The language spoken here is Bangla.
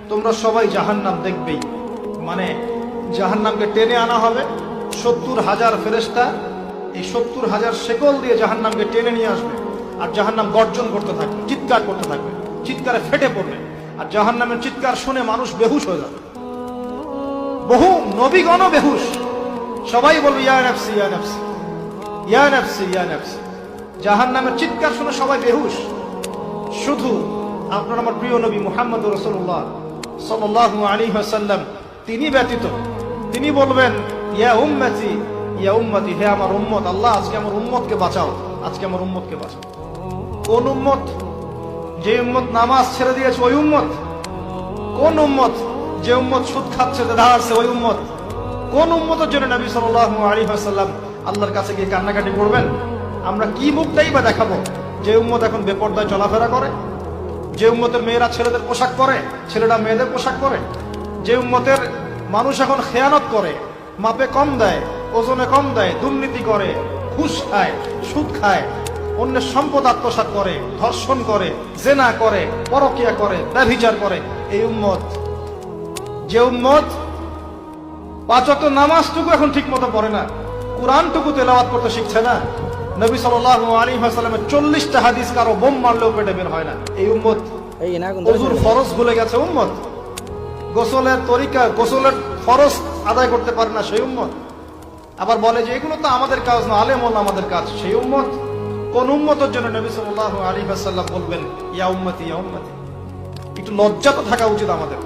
তোমরা সবাই জাহান্নাম দেখবেই, মানে জাহান্নামকে টেনে আনা হবে। 70,000 ফেরেশতা এই 70,000 শেকল দিয়ে জাহান্নামকে টেনে নিয়ে আসবে, আর জাহান্নাম গর্জন করতে থাকবে, চিৎকার করতে থাকবে, চিৎকারে ফেটে পড়বে, আর জাহান্নামের চিৎকার শুনে মানুষ বেহুশ হয়ে যাবে। বহু নবীগণ বেহুশ, সবাই বলবে ইয়া নাফসি ইয়া নাফসি ইয়া নাফসি ইয়া নাফসি। জাহান্নামের চিৎকার শুনে সবাই বেহুশ, শুধু আপনার আমার প্রিয় নবী মুহাম্মদ রাসূলুল্লাহ সাল্লাল্লাহু আলাইহি ওয়াসাল্লাম তিনি ব্যতীত তিনি বলবেন ইয়া উম্মতি ইয়া উম্মতি, হে আমার উম্মত, আল্লাহ আজকে আমার উম্মতকে বাঁচাও, আজকে আমার উম্মতকে বাঁচাও। কোন উম্মত? যে উম্মত নামাজ ছেড়ে দিয়েছে ওই উম্মত? কোন উম্মত? যে উম্মত সুদ খাচ্ছে, ধারছে, ওই উম্মত? কোন উম্মতের জন্য নবী সাল্লাল্লাহু আলাইহি ওয়াসাল্লাম আল্লাহর কাছে গিয়ে কান্নাকাটি করবেন? আমরা কি মুখটাই বা দেখাবো? যে উম্মত এখন বেপরদায় চলাফেরা করে, যে উম্মতের মেয়েরা ছেলেদের পোশাক পরে, ছেলেরা মেয়েদের পোশাক পরে, যে উম্মতের মানুষ এখন খেয়ানত করে, মাপে কম দেয়, ওজনে কম দেয়, দুর্নীতি করে, ঘুষ খায়, সুদ খায়, অন্যের সম্পদ আত্মসাৎ করে, ধর্ষণ করে, জেনা করে, পরকিয়া করে, ব্যভিচার করে, এই উম্মত। যে উম্মত 5 ওয়াক্ত নামাজটুকু এখন ঠিক মতো পড়ে না, কোরআনটুকু তেলাওয়াত করতে শিখছে না, নবী সাল্লাল্লাহু আলাইহি ওয়াসাল্লামের 40টা হাদিস কারো বোম মারলেও পেটে বের হয় না, এই উম্মত। ওযুর ফরজ ভুলে গেছে উম্মত, গোসলের তরিকা, গোসলের ফরজ আদায় করতে পারে না সেই উম্মত। আবার বলে যে এগুলো তো আমাদের কাজ না, আলেম ওলামা আমাদের কাজ, সেই উম্মত। কোন উম্মতের জন্য নবী সাল্লাল্লাহু আলাইহি ওয়াসাল্লাম বলবেন ইয়া উম্মতি ইয়া উম্মতি? একটু লজ্জা তো থাকা উচিত আমাদের।